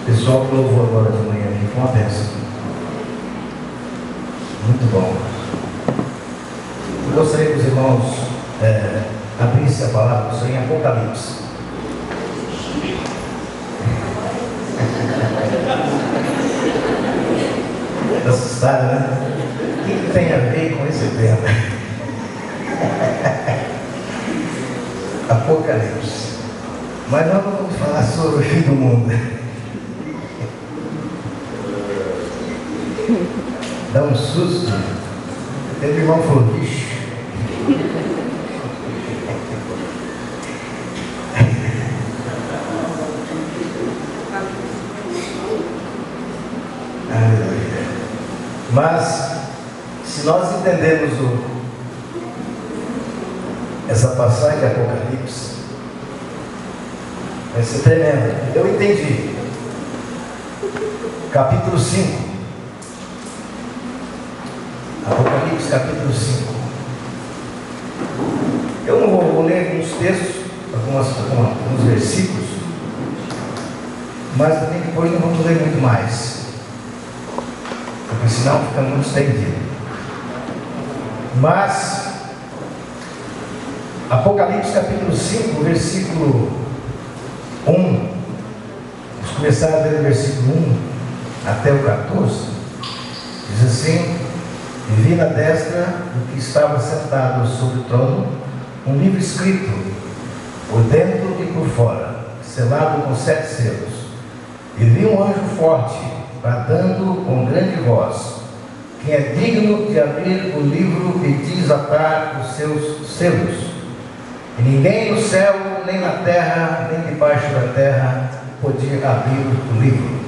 Pessoal que louvou agora de manhã aqui foi uma bênção. Muito bom. Eu gostaria que os irmãos abrissem a palavra do Senhor em Apocalipse. Assustaram, né? O que tem a ver com esse tema? Apocalipse. Mas nós não vamos falar sobre o fim do mundo. Dá um susto. Teve irmão que falou, bicho. Mas, se nós entendemos essa passagem de Apocalipse, vai ser tremendo. Eu entendi. Capítulo 5. Apocalipse, capítulo 5. Eu não vou ler alguns textos, alguns versículos, mas também depois não vamos ler muito mais, porque senão fica muito estendido. Mas, Apocalipse, capítulo 5, versículo 1, vamos começar a ler o versículo 1 até o 14, diz assim: e vi na destra do que estava sentado sobre o trono um livro escrito, por dentro e por fora, selado com 7 selos. E vi um anjo forte, bradando com grande voz, quem é digno de abrir o livro e desatar os seus selos. E ninguém no céu, nem na terra, nem debaixo da terra podia abrir o livro,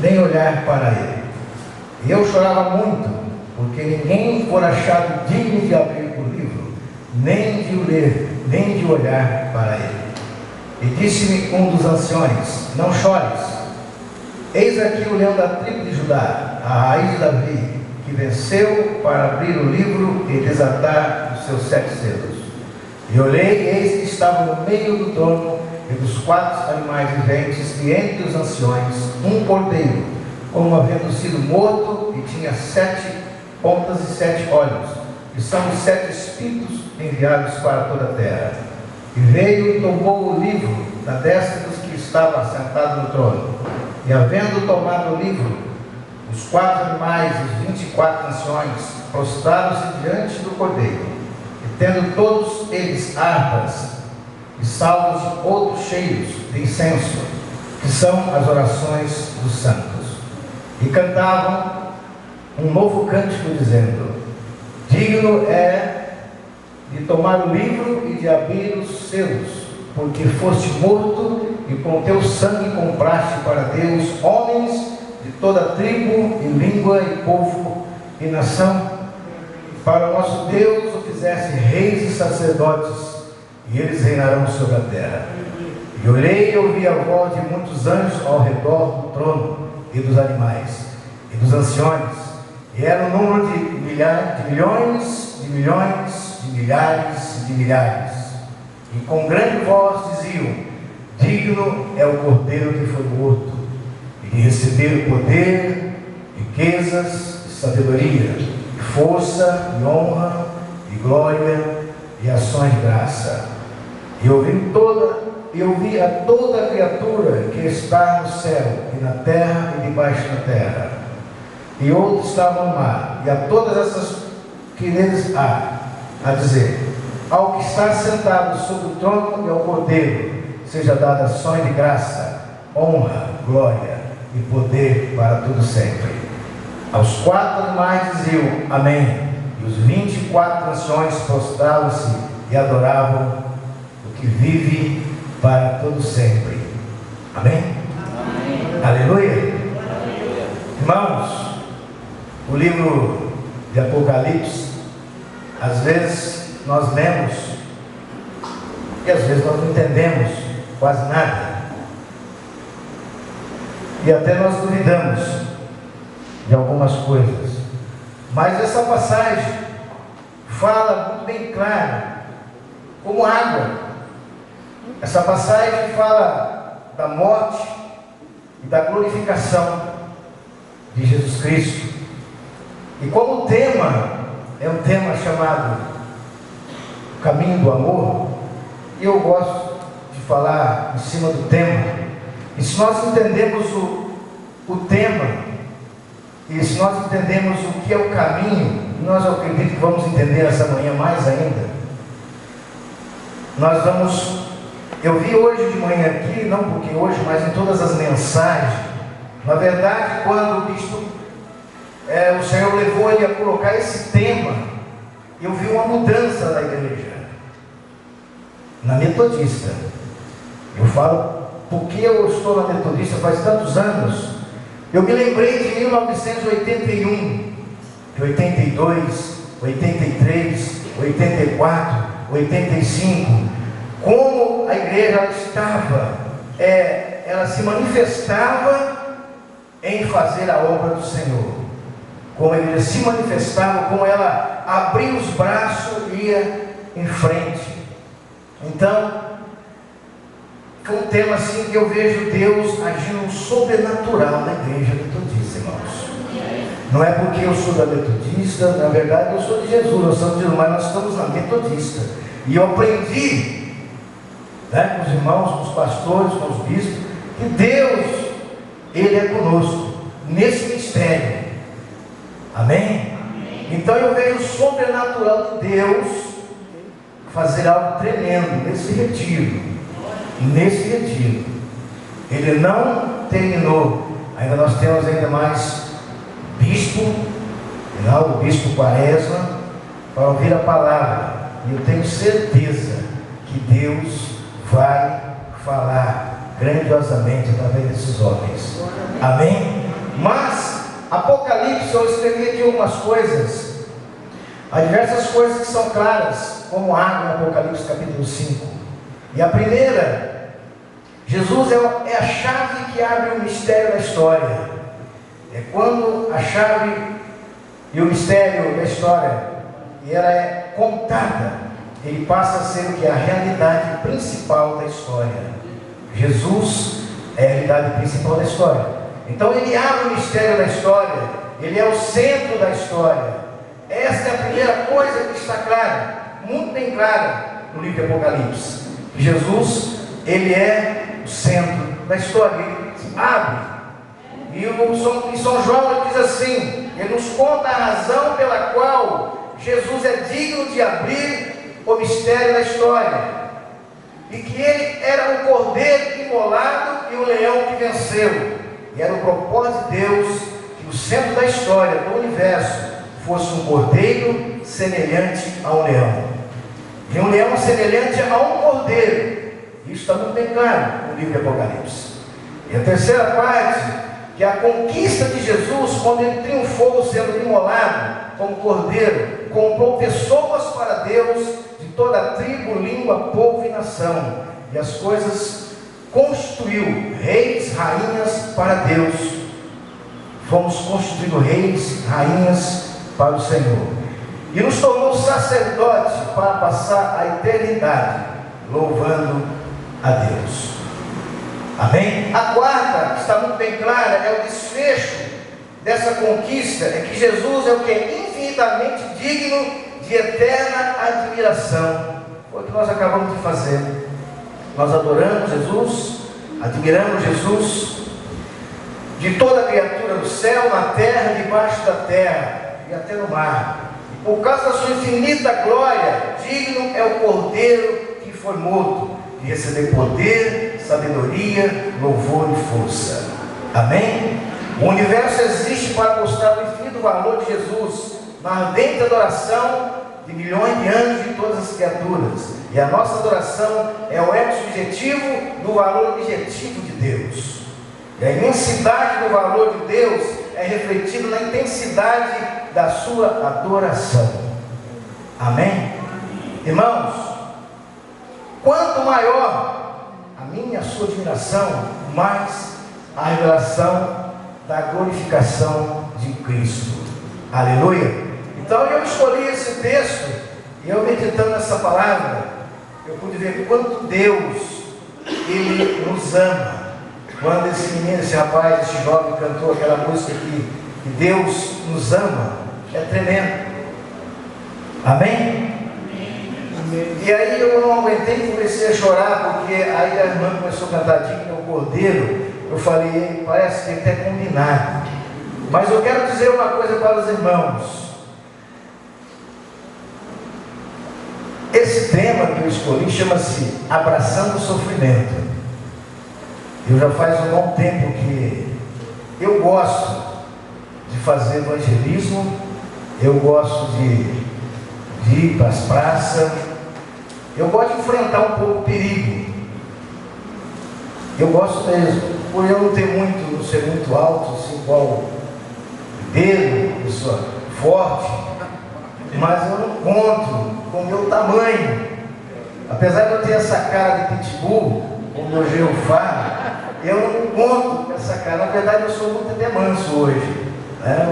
nem olhar para ele. E eu chorava muito, porque ninguém for achado digno de abrir o livro, nem de o ler, nem de olhar para ele. E disse-me um dos anciões: não chores, eis aqui o leão da tribo de Judá, a raiz de Davi, que venceu para abrir o livro e desatar os seus 7 selos. E olhei, e eis que estava no meio do trono e dos 4 animais viventes, e entre os anciões um cordeiro, como havendo sido morto, e tinha 7 pontas e 7 olhos, que são os 7 espíritos enviados para toda a terra. E veio e tomou o livro da destra dos que estavam sentados no trono. E havendo tomado o livro, os 4 animais e os 24 anciões prostraram-se diante do cordeiro, e tendo todos eles harpas e salvos de outros cheios de incenso, que são as orações dos santos, e cantavam um novo cântico, dizendo: digno é de tomar o livro e de abrir os selos, porque foste morto e com teu sangue compraste para Deus homens de toda tribo e língua e povo e nação. Para o nosso Deus o fizeste reis e sacerdotes, e eles reinarão sobre a terra. E olhei e ouvi a voz de muitos anjos ao redor do trono, e dos animais, e dos anciões, e era um número de milhares, de milhões, de milhões, de milhares, de milhares. E com grande voz diziam: digno é o cordeiro que foi morto, e de receber o poder, riquezas, sabedoria, força, e honra, e glória, e ações de graça. E ouvi a toda criatura que está no céu, e na terra, e debaixo da terra, e outros estavam no mar, e a todas essas que neles há, a dizer: ao que está sentado sobre o trono e ao cordeiro seja dada ações de graça, honra, glória e poder para tudo sempre. Aos 4 animais diziam: amém. E os 24 anciões prostravam-se e adoravam o que vive para todo sempre. Amém? Amém. Aleluia. Aleluia. Irmãos, o livro de Apocalipse, às vezes nós lemos e às vezes nós não entendemos quase nada, e até nós duvidamos de algumas coisas, mas essa passagem fala muito bem claro, como água. Essa passagem fala da morte e da glorificação de Jesus Cristo, e como o tema é um tema chamado Caminho do Amor, e eu gosto de falar em cima do tema. E se nós entendemos o tema, e se nós entendemos o que é o caminho, nós acredito que vamos entender essa manhã mais ainda. Nós vamos, eu vi hoje de manhã aqui, não porque hoje, mas em todas as mensagens, na verdade, quando o bispo, o Senhor levou ele a colocar esse tema, eu vi uma mudança na igreja, na metodista. Eu falo porque eu estou na metodista faz tantos anos. Eu me lembrei de 1981, de 82, 83, 84, 85, como a igreja estava, ela se manifestava em fazer a obra do Senhor, como a igreja se manifestava, como ela abria os braços e ia em frente. Então, foi um tema assim que eu vejo Deus agindo sobrenatural na igreja metodista, irmãos. Não é porque eu sou da metodista, na verdade eu sou de Jesus, nós somos de Jesus, mas nós estamos na metodista. E eu aprendi, com os irmãos, com os pastores, com os bispos, que Deus, Ele é conosco, nesse mistério. Amém? Amém. Então eu vejo o sobrenatural de Deus fazer algo tremendo nesse retiro. Nesse retiro, ele não terminou, ainda nós temos ainda mais bispo, final do bispo Quaresma, para ouvir a palavra. E eu tenho certeza que Deus vai falar grandiosamente através desses homens. Amém? Mas, Apocalipse, eu escrevi aqui algumas coisas. Há diversas coisas que são claras, como água no Apocalipse capítulo 5. E a primeira, Jesus é a chave que abre o mistério da história. É quando a chave e o mistério da história, e ela é contada, ele passa a ser o que? A realidade principal da história. Jesus é a realidade principal da história. Então ele abre o mistério da história, ele é o centro da história. Essa é a primeira coisa que está clara, muito bem clara no livro de Apocalipse. Jesus, ele é o centro da história, ele abre. E em São João ele diz assim, ele nos conta a razão pela qual Jesus é digno de abrir o mistério da história. E que ele era o cordeiro imolado e o leão que venceu. E era o propósito de Deus que o centro da história, do universo, fosse um cordeiro semelhante a um leão. E um leão semelhante a um cordeiro. Isso está muito bem claro no livro de Apocalipse. E a terceira parte, que é a conquista de Jesus, quando ele triunfou sendo imolado como cordeiro, comprou pessoas para Deus de toda a tribo, língua, povo e nação. E as coisas constituiu reis, rainhas para Deus. Fomos constituídos reis, rainhas para o Senhor. E nos tornou sacerdote para passar a eternidade louvando a Deus. Amém? A quarta, que está muito bem clara, é o desfecho dessa conquista, é que Jesus é o que? Infinitamente digno de eterna admiração. Foi o que nós acabamos de fazer. Nós adoramos Jesus, admiramos Jesus, de toda a criatura do céu, na terra, debaixo da terra e até no mar. E por causa da sua infinita glória, digno é o cordeiro que foi morto, de receber poder, sabedoria, louvor e força. Amém? O universo existe para mostrar o infinito valor de Jesus, na ardente adoração de milhões de anos de todas as criaturas. E a nossa adoração é o ex-subjetivo do valor objetivo de Deus. E a imensidade do valor de Deus é refletida na intensidade da sua adoração. Amém? Irmãos, quanto maior a minha, a sua admiração, mais a revelação da glorificação de Cristo. Aleluia! Então eu escolhi esse texto, e eu meditando nessa palavra, eu pude ver quanto Deus, Ele nos ama. Quando esse menino, esse rapaz, esse jovem cantou aquela música que Deus nos ama, é tremendo. Amém? E aí eu não aguentei e comecei a chorar, porque aí a irmã começou a cantar Digno é o Cordeiro. Eu falei, parece que até combinado. Mas eu quero dizer uma coisa para os irmãos. Esse tema que eu escolhi chama-se Abraçando o Sofrimento. Eu já faz um bom tempo que eu gosto de fazer evangelismo, eu gosto de ir para as praças, eu gosto de enfrentar um pouco o perigo. Eu gosto mesmo, por eu não ter muito, não ser muito alto, assim, igual o dedo, pessoa forte, mas eu não conto com o meu tamanho. Apesar de eu ter essa cara de pitbull, como o meu genro fala, eu não conto com essa cara. Na verdade, eu sou muito até manso hoje.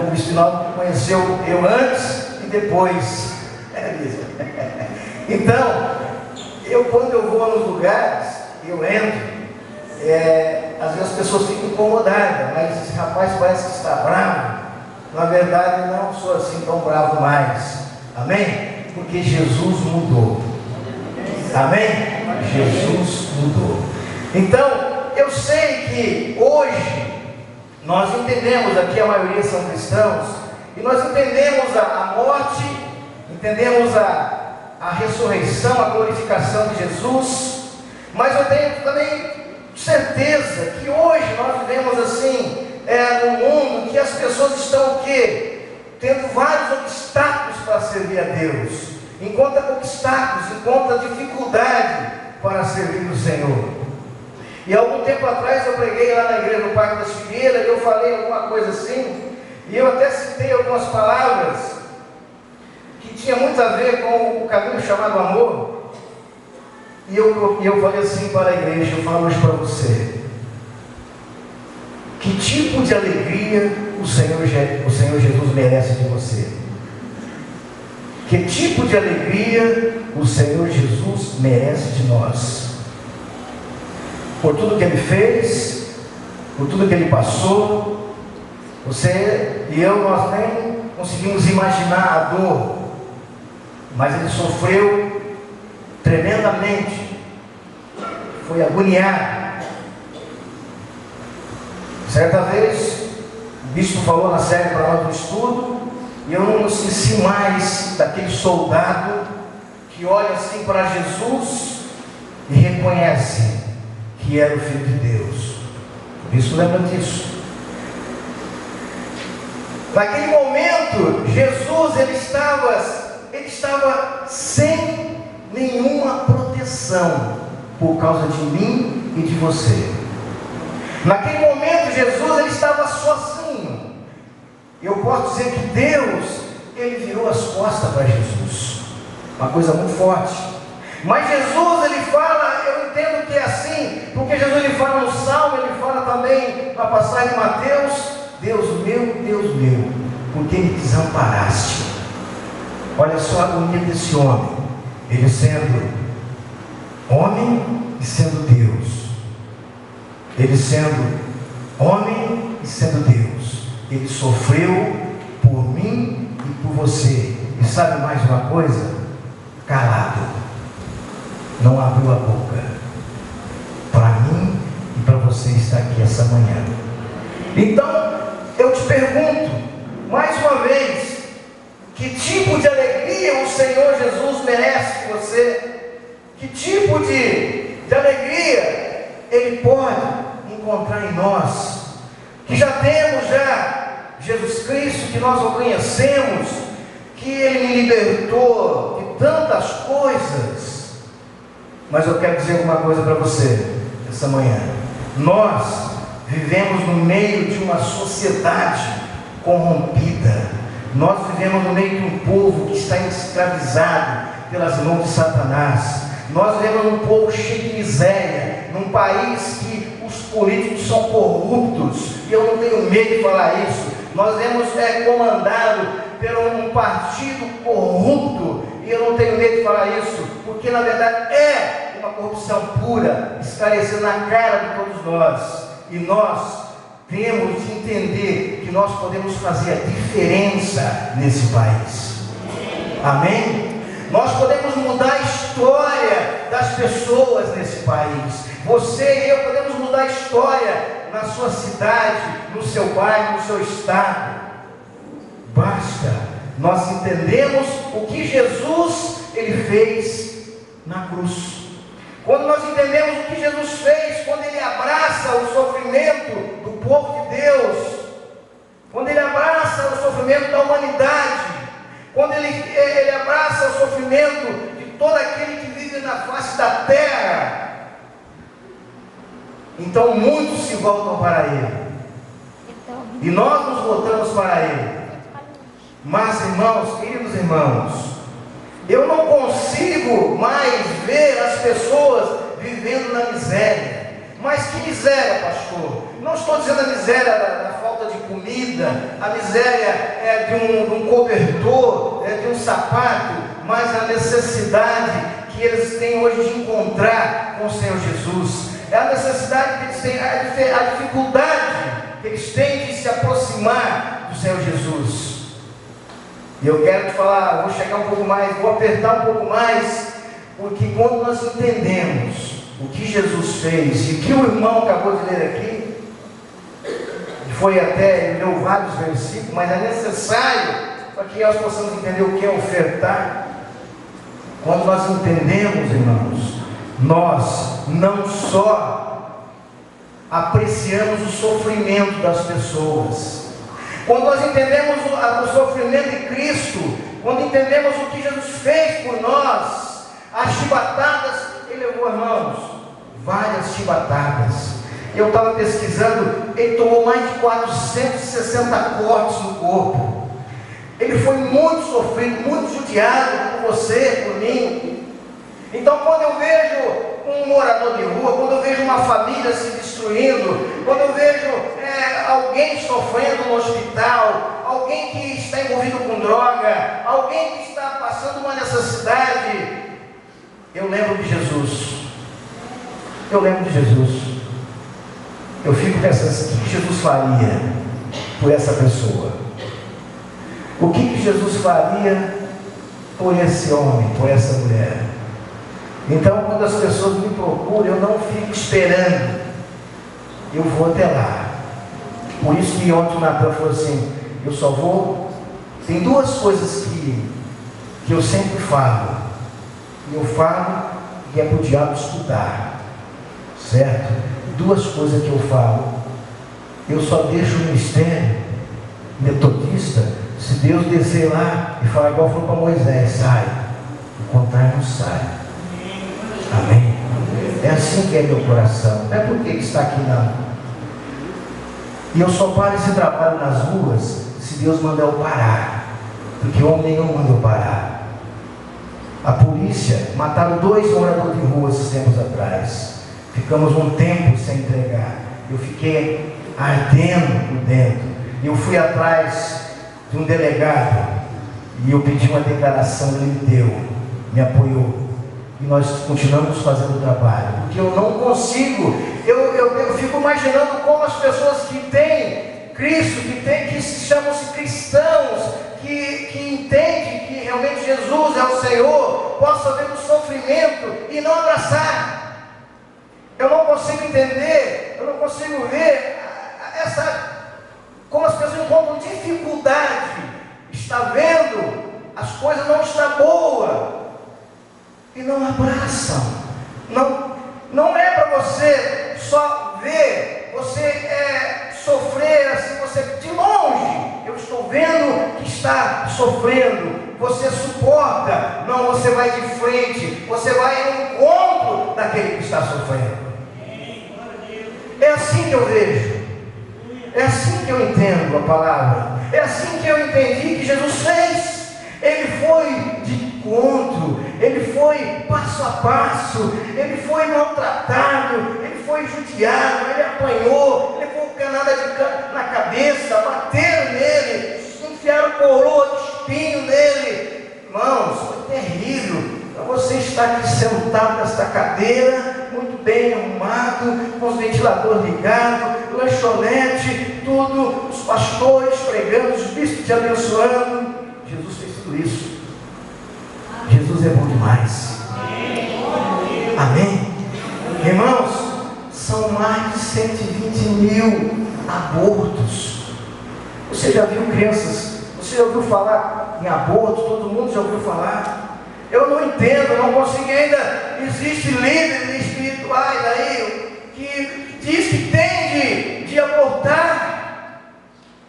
O Bispo Pinal conheceu eu antes e depois. Então, quando eu vou nos lugares, eu entro, às vezes as pessoas ficam incomodadas, mas esse rapaz parece que está bravo. Na verdade, não sou assim tão bravo mais. Amém? Porque Jesus mudou. Amém? Jesus mudou. Então, eu sei que hoje nós entendemos, aqui a maioria são cristãos, e nós entendemos a morte, entendemos a ressurreição, a glorificação de Jesus, mas eu tenho também certeza que hoje nós vivemos assim, num mundo que as pessoas estão o quê? tendo vários obstáculos para servir a Deus. Encontra obstáculos, encontra dificuldade para servir o Senhor. E algum tempo atrás eu preguei lá na igreja do Parque das Figueiras, e eu falei alguma coisa assim, e eu até citei algumas palavras que tinha muito a ver com o caminho chamado amor. E eu falei assim para a igreja, eu falo hoje para você: que tipo de alegria o Senhor Jesus merece de você? Que tipo de alegria o Senhor Jesus merece de nós? Por tudo que Ele fez, por tudo que Ele passou, você e eu, nós nem conseguimos imaginar a dor, mas Ele sofreu tremendamente, foi agoniado. Certa vez, o bispo falou na série para nós do estudo, e eu não esqueci mais daquele soldado que olha assim para Jesus e reconhece que era o Filho de Deus. O bispo lembra disso. Naquele momento, Jesus ele estava sem nenhuma proteção por causa de mim e de você. Naquele momento, Jesus ele estava sozinho. Eu posso dizer que Deus, Ele virou as costas para Jesus. Uma coisa muito forte. Mas Jesus, Ele fala, eu entendo que é assim, porque Jesus ele fala no Salmo, Ele fala também na passagem de Mateus: Deus meu, por que me desamparaste? Olha só a agonia desse homem. Ele sendo homem e sendo Deus. Ele sendo homem e sendo Deus. Ele sofreu por mim e por você. E sabe mais uma coisa? Calado. Não abriu a boca. Para mim e para você estar aqui essa manhã. Então, eu te pergunto, mais uma vez, que tipo de alegria o Senhor Jesus merece de você? Que tipo de alegria Ele pode encontrar em nós? Que já temos Jesus Cristo, que nós o conhecemos, que Ele me libertou de tantas coisas. Mas eu quero dizer uma coisa para você essa manhã: nós vivemos no meio de uma sociedade corrompida. Nós vivemos no meio de um povo que está escravizado pelas mãos de Satanás. Nós vivemos num povo cheio de miséria, num país que os políticos são corruptos, e eu não tenho medo de falar isso. Nós vemos comandado por um partido corrupto, e eu não tenho medo de falar isso, porque na verdade é uma corrupção pura, esclarecendo na cara de todos nós. E nós temos de entender que nós podemos fazer a diferença nesse país. Amém? Nós podemos mudar a história das pessoas nesse país. Você e eu podemos mudar a história na sua cidade, no seu bairro, no seu estado. Basta nós entendemos o que Jesus ele fez na cruz. Quando nós entendemos o que Jesus fez, quando Ele abraça o sofrimento do povo de Deus, quando Ele abraça o sofrimento da humanidade, quando Ele abraça o sofrimento de todo aquele que vive na face da terra, então muitos se voltam para Ele, e nós nos voltamos para Ele. Mas irmãos, queridos irmãos, eu não consigo mais ver as pessoas vivendo na miséria. Mas que miséria, pastor? Não estou dizendo a miséria da falta de comida, a miséria de um cobertor, de um sapato, mas a necessidade que eles têm hoje de encontrar com o Senhor Jesus. É a necessidade que eles têm, a dificuldade que eles têm de se aproximar do Senhor Jesus. E eu quero te falar, vou chegar um pouco mais, vou apertar um pouco mais, porque quando nós entendemos o que Jesus fez, e o que o irmão acabou de ler aqui, foi até, ele leu vários versículos, mas é necessário para que nós possamos entender o que é ofertar. Quando nós entendemos, irmãos, nós não só apreciamos o sofrimento das pessoas, Quando nós entendemos o sofrimento de Cristo, quando entendemos o que Jesus fez por nós, as chibatadas, Ele levou, irmãos, várias chibatadas. Eu estava pesquisando, Ele tomou mais de 460 cortes no corpo. Ele foi muito sofrido, muito judiado por você, por mim. Então, quando eu vejo um morador de rua, quando eu vejo uma família se destruindo, quando eu vejo alguém sofrendo no hospital, alguém que está envolvido com droga, alguém que está passando uma necessidade, eu lembro de Jesus. Eu lembro de Jesus. Eu fico pensando assim, o que Jesus faria por essa pessoa? O que Jesus faria por esse homem, por essa mulher? Então, quando as pessoas me procuram, eu não fico esperando, eu vou até lá. Por isso que ontem o Natan falou assim, eu só vou... Tem duas coisas que eu sempre falo, e eu falo e é para o diabo estudar, certo? Duas coisas que eu falo, eu só deixo o ministério metodista se Deus descer lá e falar igual falou para Moisés, sai, o contrário não sai. Amém? É assim que é meu coração. Não é porque está aqui não. E eu só paro esse trabalho nas ruas se Deus mandar eu parar, porque o homem nenhum manda eu parar. A polícia mataram 2 moradores de rua esses tempos atrás. Ficamos um tempo sem entregar. Eu fiquei ardendo por dentro. Eu fui atrás de um delegado e eu pedi uma declaração, ele me deu, me apoiou. E nós continuamos fazendo o trabalho, porque eu não consigo, eu fico imaginando como as pessoas que têm Cristo, que chamam-se cristãos, que entendem que realmente Jesus é o Senhor, possam ver o sofrimento e não abraçar. Eu não consigo entender, eu não consigo ver como as pessoas encontram dificuldade, está vendo, as coisas não estão boas, e não abraçam. Não é para você só ver, você sofrer assim, você de longe, eu estou vendo que está sofrendo, você suporta, não, você vai de frente, você vai ao encontro daquele que está sofrendo. É assim que eu vejo, é assim que eu entendo a palavra, é assim que eu entendi que Jesus fez. Ele foi de encontro, ele foi passo a passo, ele foi maltratado, ele foi judiado, ele apanhou, levou canada na cabeça, bateram nele, enfiaram coroa de espinho nele. Irmãos, foi terrível. Para você estar aqui sentado nesta cadeira, muito bem arrumado, com os ventiladores ligados, lanchonete, tudo, os pastores pregando, os bispos te abençoando. Jesus fez tudo isso. Jesus é bom demais. Amém? Irmãos, são mais de 120 mil abortos. Você já viu crianças? Você já ouviu falar em aborto? Todo mundo já ouviu falar? Eu não entendo, não consigo ainda. Existem líderes espirituais aí que diz que tem de abortar.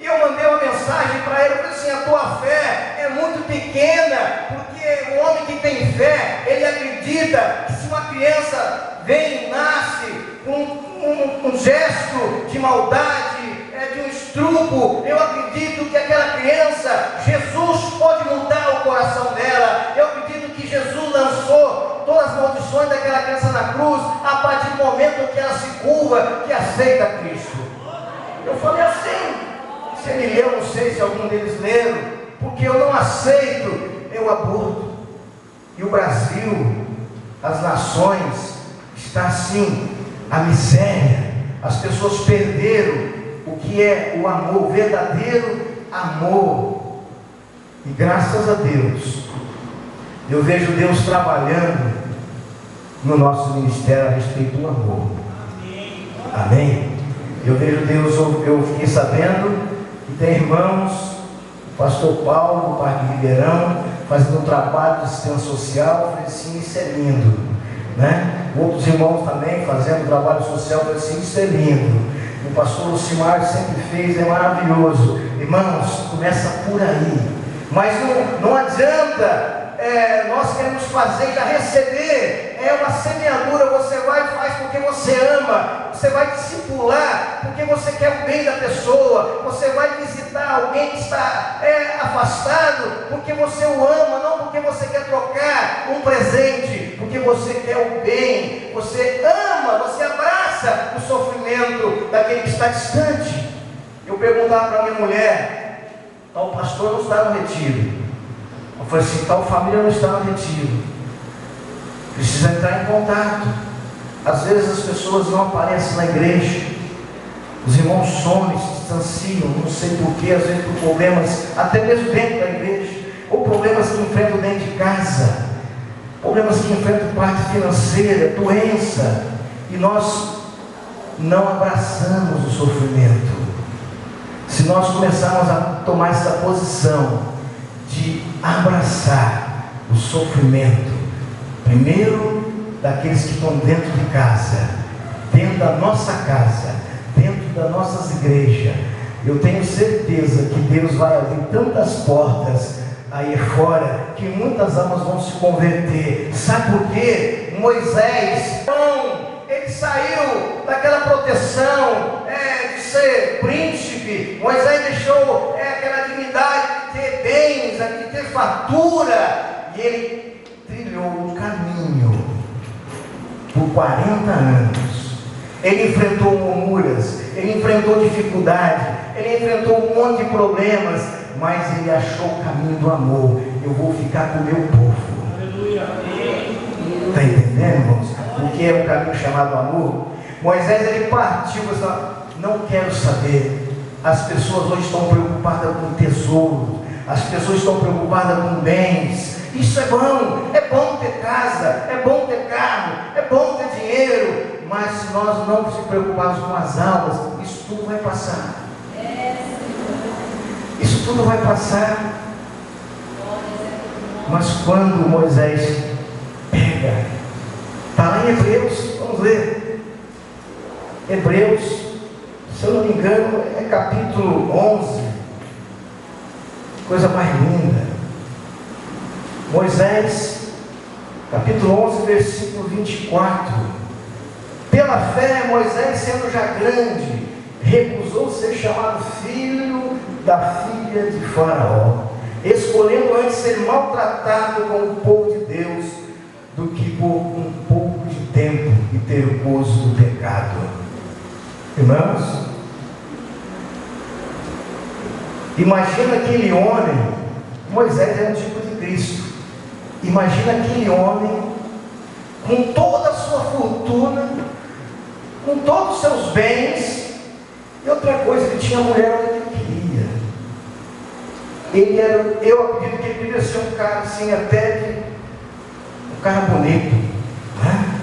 E eu mandei uma mensagem para ele, eu falei assim, a tua fé é muito pequena, porque o homem que tem fé, ele acredita que se uma criança vem e nasce com um gesto de maldade, de um estrupo, eu acredito que aquela criança, Jesus pode mudar o coração dela. Eu acredito que Jesus lançou todas as maldições daquela criança na cruz, a partir do momento que ela se curva, que aceita Cristo. Eu falei assim, se ele leu, não sei se algum deles leram, porque eu não aceito o aborto. E o Brasil, as nações, está assim, a miséria. As pessoas perderam o que é o amor, o verdadeiro amor. E graças a Deus, eu vejo Deus trabalhando no nosso ministério a respeito do amor. Amém? Eu vejo Deus, eu fiquei sabendo que tem irmãos, o pastor Paulo, do Parque Ribeirão, fazendo um trabalho de assistência social. Eu falei assim, isso é lindo, né? Outros irmãos também fazendo trabalho social. Eu falei assim, isso é lindo. o pastor Lucimar sempre fez, é maravilhoso. Irmãos, começa por aí. Mas não adianta nós queremos fazer e já receber. É uma semeadura, você vai e faz porque você ama. Você vai discipular porque você quer o bem da pessoa. Você vai visitar alguém que está afastado porque você o ama, não porque você quer trocar um presente, porque você quer o bem. Você ama, você abraça o sofrimento daquele que está distante. Eu perguntava para minha mulher: tal pastor não está no retiro. Eu falei assim: tal família não está no retiro. Precisa entrar em contato. Às vezes as pessoas não aparecem na igreja. Os irmãos somem, se distanciam, não sei porquê, às vezes por problemas, até mesmo dentro da igreja, ou problemas que enfrentam dentro de casa, problemas que enfrentam parte financeira, doença, e nós não abraçamos o sofrimento. Se nós começarmos a tomar essa posição de abraçar o sofrimento, primeiro daqueles que estão dentro de casa, dentro da nossa casa, dentro das nossas igrejas, eu tenho certeza que Deus vai abrir tantas portas aí fora, que muitas almas vão se converter. Sabe por quê? Moisés, ele saiu daquela proteção de ser príncipe. Moisés deixou aquela dignidade de ter bens, de ter fartura, e ele trilhou um caminho por 40 anos. Ele enfrentou murmuras, ele enfrentou dificuldade, ele enfrentou um monte de problemas, mas ele achou o caminho do amor. Eu vou ficar com o meu povo. Está entendendo, irmãos? O que é o caminho chamado amor? Moisés, ele partiu e falou: não quero saber. As pessoas hoje estão preocupadas com tesouro, as pessoas estão preocupadas com bens. Isso é bom ter casa, é bom ter carro, é bom ter dinheiro, mas se nós não nos preocuparmos com as almas, isso tudo vai passar. Isso tudo vai passar. Mas quando Moisés pega, está lá em Hebreus, vamos ler. Hebreus, se eu não me engano, é capítulo 11. Coisa mais linda. Moisés, capítulo 11, versículo 24. Pela fé, Moisés, sendo já grande, recusou ser chamado filho da filha de Faraó, escolhendo antes ser maltratado com o povo de Deus, do que por um pouco de tempo e ter o gozo do pecado. Irmãos, imagina aquele homem. Moisés é um tipo de Cristo. Imagina aquele homem com toda a sua fortuna, com todos os seus bens, e outra coisa, ele tinha a mulher onde ele queria. Eu acredito que ele devia ser um cara assim, até que um cara bonito, né?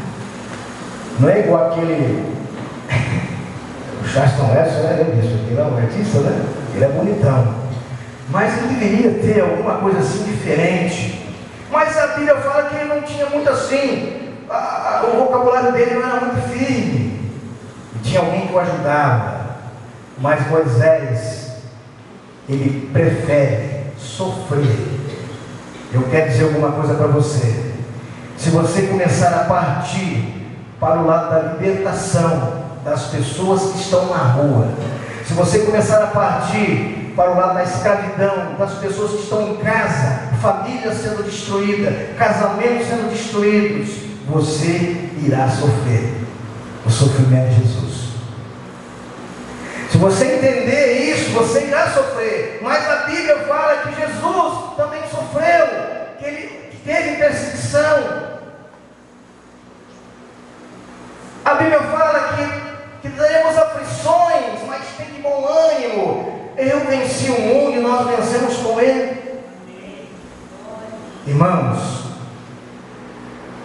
Não é igual aquele o Charleston Heston, né? Ele é um artista, né? Ele é bonitão, mas ele deveria ter alguma coisa assim diferente. Mas a Bíblia fala que ele não tinha muito assim, o vocabulário dele não era muito firme, tinha alguém que o ajudava. Mas Moisés, ele prefere sofrer. Eu quero dizer alguma coisa para você. Se você começar a partir para o lado da libertação das pessoas que estão na rua, se você começar a partir para o lado da escravidão das pessoas que estão em casa, famílias sendo destruídas, casamentos sendo destruídos, você irá sofrer o sofrimento de Jesus. Se você entender isso, você irá sofrer. Mas a Bíblia fala que Jesus também sofreu, que ele teve perseguição. A Bíblia fala que teremos aflições, mas tem de bom ânimo. Eu venci o mundo e nós vencemos com ele. Irmãos,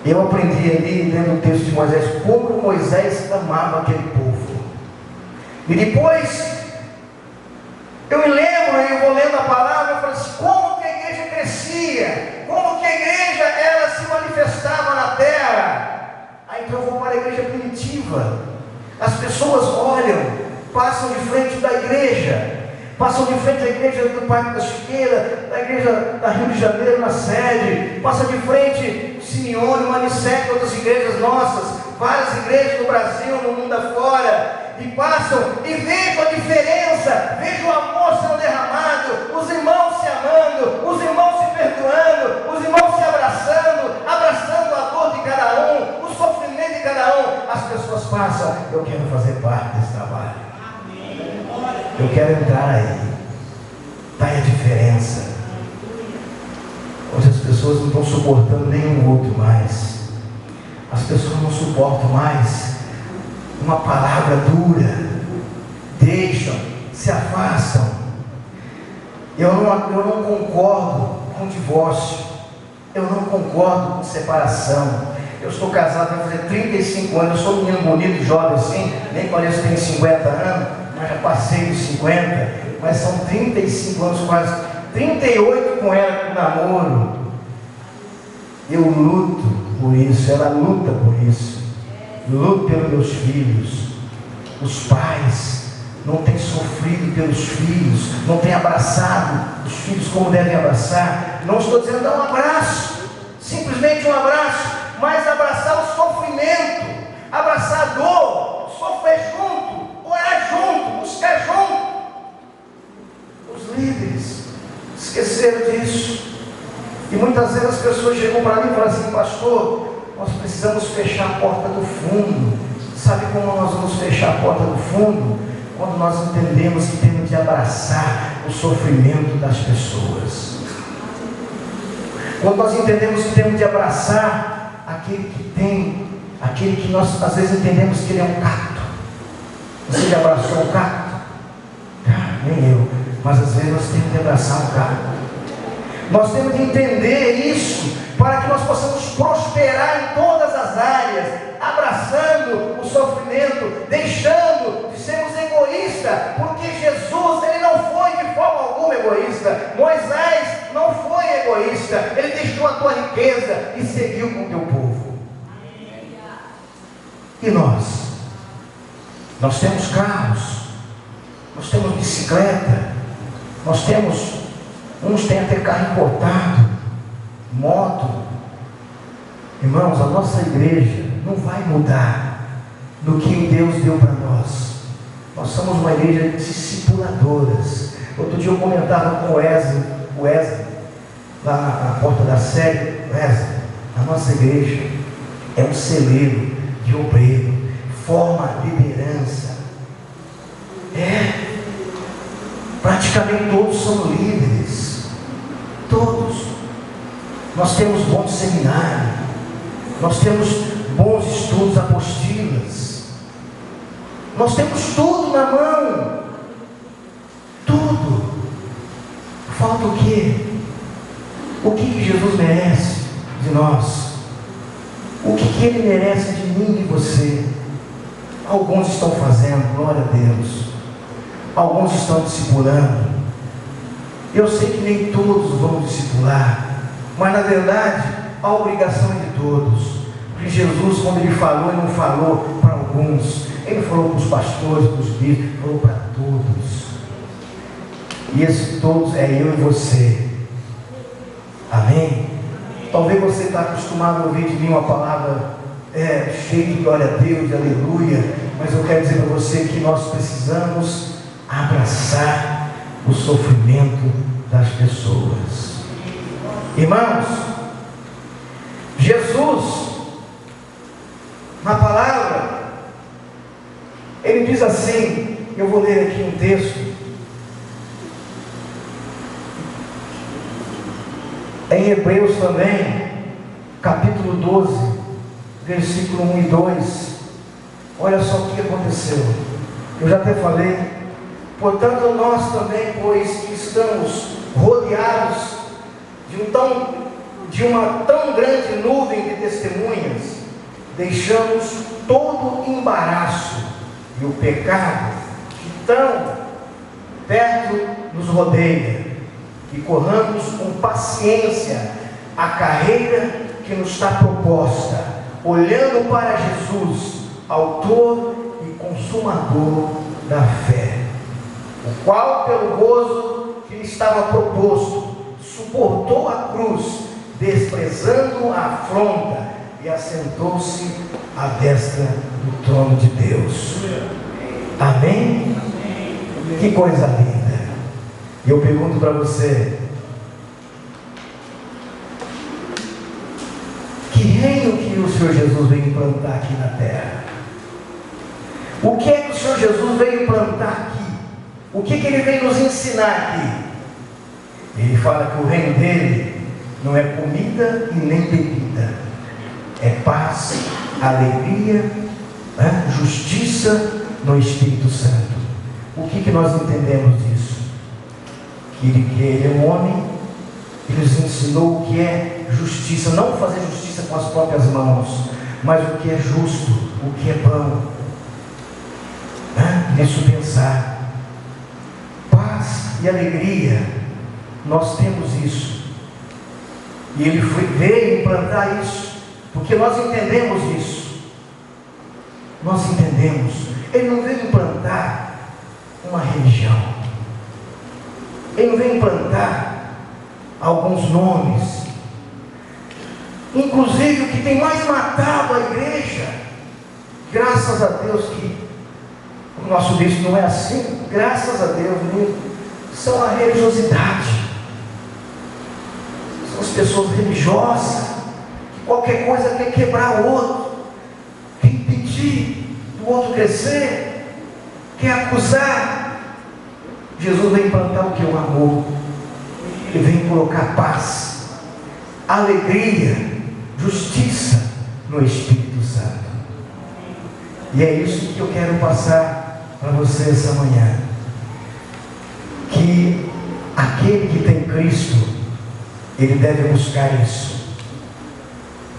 eu aprendi ali, lendo o texto de Moisés, como Moisés amava aquele povo. E depois, eu me lembro, eu vou lendo a palavra, eu falo assim, como que a igreja crescia, como que a igreja, ela se manifestava na terra. Aí então eu vou para a igreja primitiva. As pessoas olham passam de frente da igreja. Passam de frente à igreja do Parque da Chiqueira, da igreja da Rio de Janeiro, na sede. Passam de frente Simeone, Manicete, outras igrejas nossas, várias igrejas no Brasil, no mundo afora. E passam e vejam a diferença, vejam o amor sendo derramado, os irmãos se amando, os irmãos se perdoando, os irmãos se abraçando a dor de cada um, o sofrimento de cada um. As pessoas passam, eu quero fazer parte desse trabalho, eu quero entrar aí. Está aí a diferença. Hoje as pessoas não estão suportando nenhum outro mais, as pessoas não suportam mais uma palavra dura, deixam, se afastam. Eu não concordo com divórcio, eu não concordo com separação. Eu estou casado, vai fazer 35 anos, eu sou um menino bonito, jovem assim, nem pareço que tenho 50 anos, mas já passei dos 50, mas são 35 anos, quase 38 com ela, com namoro. Eu luto por isso, ela luta por isso. Luto pelos meus filhos. Os pais não têm sofrido pelos filhos, não têm abraçado os filhos como devem abraçar. Não estou dizendo dar um abraço, simplesmente um abraço, mas abraçar o sofrimento, abraçar a dor, sofrer junto, orar junto, buscar junto. Os líderes esqueceram disso. E muitas vezes as pessoas chegam para mim e falam assim: pastor, nós precisamos fechar a porta do fundo. Sabe como nós vamos fechar a porta do fundo? Quando nós entendemos que temos de abraçar o sofrimento das pessoas. Quando nós entendemos que temos de abraçar aquele que nós às vezes entendemos que ele é um cacto. Você já abraçou um cacto? Nem eu. Mas às vezes nós temos de abraçar um cacto. Nós temos de entender isso, para que nós possamos prosperar em todas as áreas, abraçando o sofrimento, deixando de sermos egoístas, porque Jesus, ele não foi de forma alguma egoísta. Moisés não foi egoísta, ele deixou a tua riqueza e seguiu com o teu povo. E nós temos carros, nós temos bicicleta, nós temos, uns têm até carro importado, moto. Irmãos, a nossa igreja não vai mudar do que Deus deu para nós. Nós somos uma igreja de discipuladoras. Outro dia eu comentava com o Wesley, lá na porta da sede. Wesley, a nossa igreja é um celeiro de obreiro, forma liderança. Praticamente todos são líderes, todos. Nós temos bom seminário, nós temos bons estudos, apostilas, nós temos tudo na mão, tudo. Falta o quê? O que Jesus merece de nós? O que Ele merece de mim e de você? Alguns estão fazendo, glória a Deus. Alguns estão discipulando. Eu sei que nem todos vão discipular, mas na verdade a obrigação é de todos. Porque Jesus, quando Ele falou, Ele não falou para alguns, Ele falou para os pastores, para os bispos, Ele falou para todos. E esse todos é eu e você. Amém? Talvez você está acostumado a ouvir de mim uma palavra cheia de glória a Deus, de aleluia, mas eu quero dizer para você que nós precisamos abraçar o sofrimento das pessoas. Irmãos, Jesus, na palavra, Ele diz assim, eu vou ler aqui um texto, em Hebreus também, capítulo 12, versículo 1 e 2, olha só o que aconteceu. Eu já até falei, portanto nós também, pois que estamos rodeados de uma tão grande nuvem de testemunhas, deixamos todo o embaraço e o pecado que tão perto nos rodeia, e corramos com paciência a carreira que nos está proposta, olhando para Jesus, autor e consumador da fé, o qual, pelo gozo que lhe estava proposto, suportou a cruz, desprezando a afronta, e assentou-se à destra do trono de Deus. Amém? Que coisa linda. E eu pergunto para você: que reino que o Senhor Jesus veio implantar aqui na terra? O que é que o Senhor Jesus veio implantar aqui? O que Ele veio nos ensinar aqui? Ele fala que o reino dele não é comida e nem bebida, é paz, alegria, justiça no Espírito Santo. O que nós entendemos disso? Que ele é um homem, ele nos ensinou o que é justiça, não fazer justiça com as próprias mãos, mas o que é justo, o que é bom. Nisso pensar, paz e alegria, nós temos isso, e ele veio implantar isso, porque nós entendemos isso, nós entendemos. Ele não veio implantar uma religião, ele não veio implantar alguns nomes, inclusive o que tem mais matado a igreja, graças a Deus que o nosso bispo não é assim, graças a Deus, são a religiosidade, são as pessoas religiosas, que qualquer coisa quer quebrar o outro, quer impedir do outro crescer, quer acusar. Jesus vem implantar o que? O amor. Ele vem colocar paz, alegria, justiça no Espírito Santo. E é isso que eu quero passar para você essa manhã, que aquele que tem Cristo, ele deve buscar isso: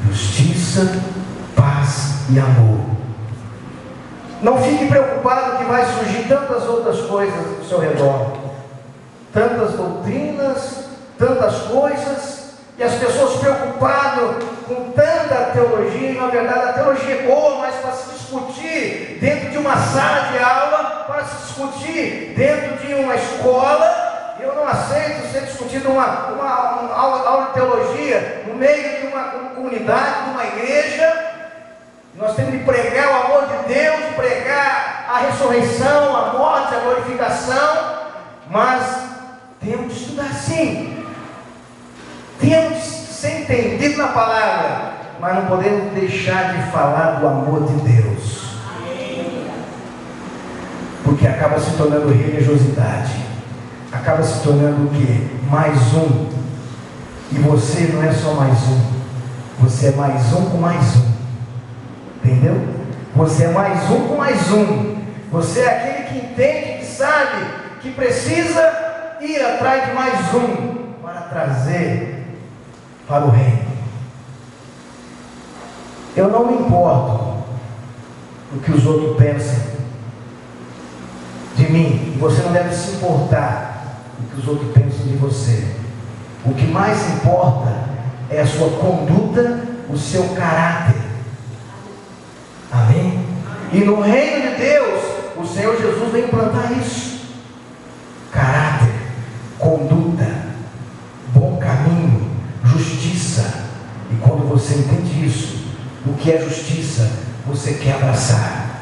justiça, paz e amor. Não fique preocupado que vai surgir tantas outras coisas ao seu redor, tantas doutrinas, tantas coisas, e as pessoas preocupadas com tanta teologia. E na verdade a teologia é boa, mas para se discutir dentro de uma sala de aula, para se discutir dentro de uma escola. Eu não aceito ser discutido uma aula de teologia no meio de uma comunidade, de uma igreja. Nós temos de pregar o amor de Deus, pregar a ressurreição, a morte, a glorificação, mas temos de estudar sim, temos de ser entendido na palavra, mas não podemos deixar de falar do amor de Deus, porque acaba se tornando religiosidade, acaba se tornando o quê? Mais um. E você não é só mais um, você é mais um com mais um. Entendeu? Você é mais um com mais um. Você é aquele que entende, que sabe, que precisa ir atrás de mais um para trazer para o reino. Eu não me importo o que os outros pensam de mim, e você não deve se importar o que os outros pensam de você. O que mais importa é a sua conduta, o seu caráter. Amém? E no reino de Deus, o Senhor Jesus vem implantar isso: caráter, conduta, bom caminho, justiça. E quando você entende isso, o que é justiça, você quer abraçar,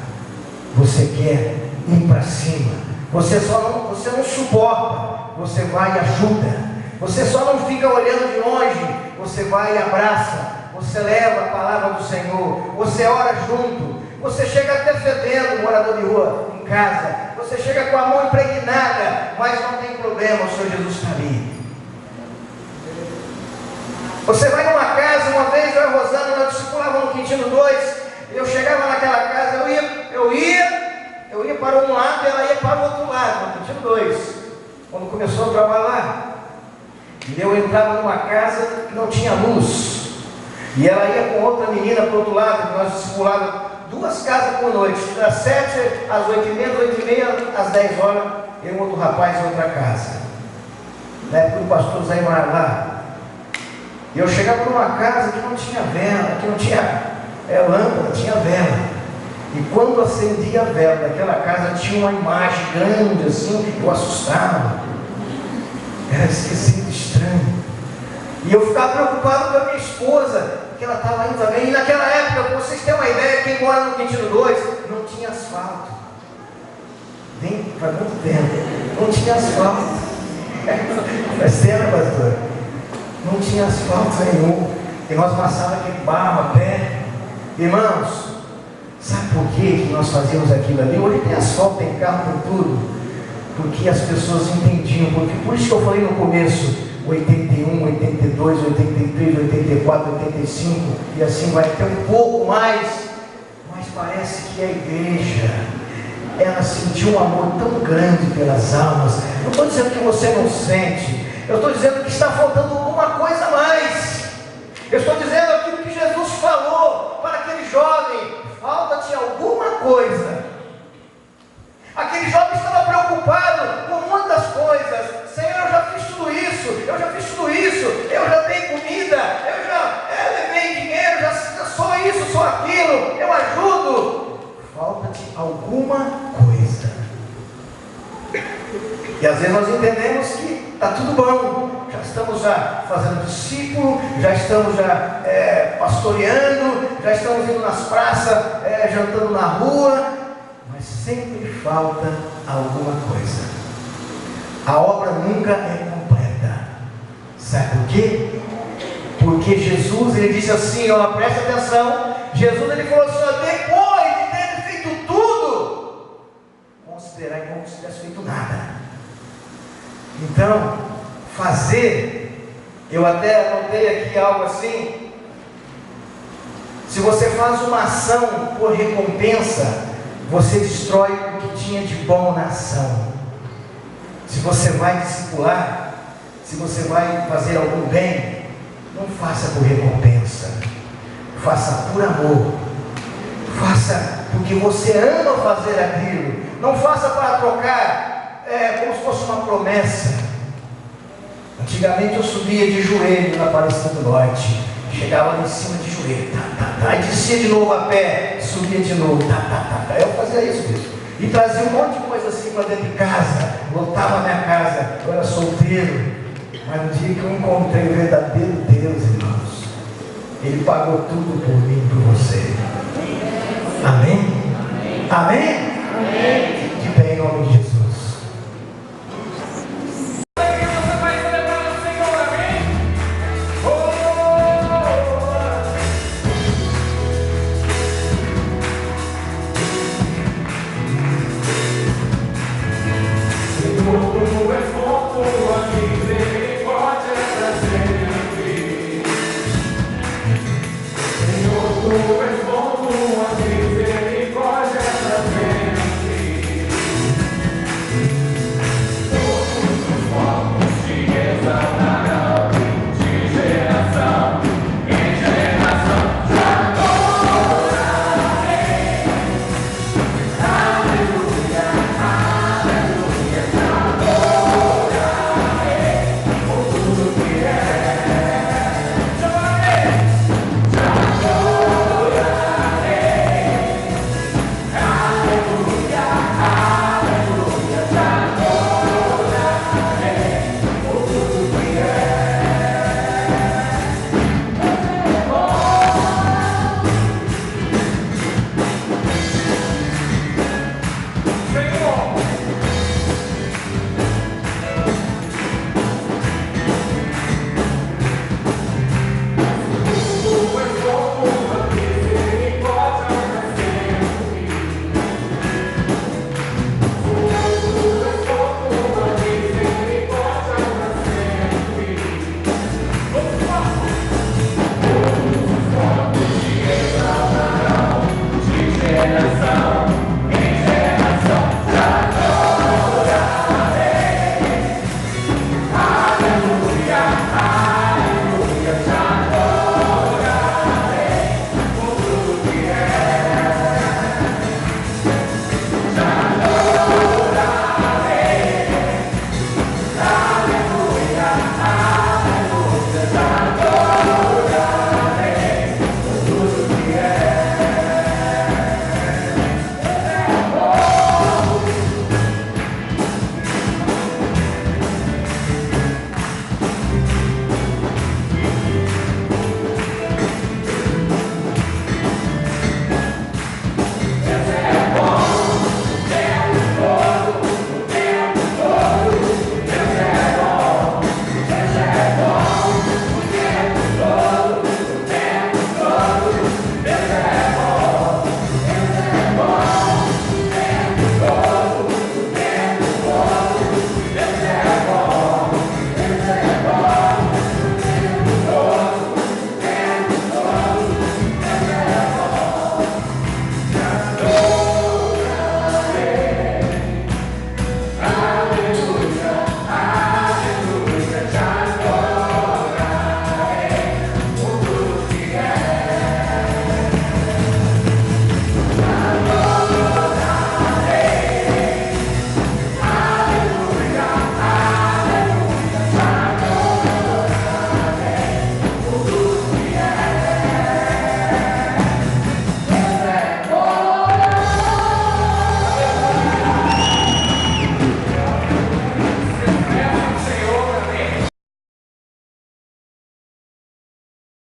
você quer ir para cima, você não suporta, você vai e ajuda, você só não fica olhando de longe, você vai e abraça. Você leva a palavra do Senhor, você ora junto, você chega até fedendo, morador de rua, em casa, você chega com a mão impregnada, mas não tem problema, o Senhor Jesus está ali. Você vai numa casa, uma vez eu e a Rosana, nós discipulávamos no Quintino 2, eu chegava naquela casa, eu ia para um lado e ela ia para o outro lado, no Quintino 2, quando começou a trabalhar lá. E eu entrava numa casa que não tinha luz, e ela ia com outra menina para o outro lado. Nós discipulávamos 2 casas por noite, das 7 às 8h30, 8h30 às 10 horas, eu e outro rapaz em outra casa. Na época do pastor Zé Mar lá, e eu chegava numa casa que não tinha vela, que não tinha lâmpada, tinha vela. E quando acendia a vela daquela casa, tinha uma imagem grande assim, eu assustava. Era esquisito, estranho. E eu ficava preocupado com a minha esposa, que ela estava indo também. E naquela época, para vocês terem uma ideia, quem mora no Quintino 2, não tinha asfalto. Nem faz muito tempo. Não tinha asfalto. É sério, pastor? Não tinha asfalto nenhum. E nós passávamos aquele barro a pé. Irmãos, sabe por que nós fazíamos aquilo ali? Hoje tem asfalto, tem carro, tem tudo. Porque as pessoas entendiam. Porque, por isso que eu falei no começo, 81, 82, 83, 84, 85, e assim vai até um pouco mais. Mas parece que a igreja, ela sentiu um amor tão grande pelas almas. Não estou dizendo que você não sente, eu estou dizendo que está faltando alguma coisa a mais. Eu estou dizendo aquilo que Jesus falou para aquele jovem: falta-te alguma coisa. Aquele jovem estava preocupado com muitas coisas. Senhor, eu já fiz tudo isso, eu já fiz tudo isso, eu já dei comida, eu já levei dinheiro, já sou isso, sou aquilo, eu ajudo. Falta-te alguma coisa. E às vezes nós entendemos que está tudo bom, já estamos fazendo discípulo, já estamos pastoreando, já estamos indo nas praças, jantando na rua, mas sempre falta alguma coisa. A obra nunca é completa. Sabe por quê? Porque Jesus, ele disse assim, presta atenção, Jesus ele falou assim, depois de ter feito tudo, considerai como se tivesse feito nada. Então, fazer, eu até anotei aqui algo assim, se você faz uma ação por recompensa, você destrói o que tinha de bom na ação. Se você vai discipular, se você vai fazer algum bem, não faça por recompensa, faça por amor, faça porque você ama fazer aquilo, não faça para trocar, como se fosse uma promessa. Antigamente eu subia de joelho na Aparecida do Norte, chegava lá em cima de joelho, aí descia de novo a pé, subia de novo, eu fazia isso mesmo. E trazia um monte de coisa assim para dentro de casa, lotava a minha casa, eu era solteiro, mas no dia que eu encontrei o verdadeiro Deus, irmãos, Ele pagou tudo por mim e por você. Amém? Amém?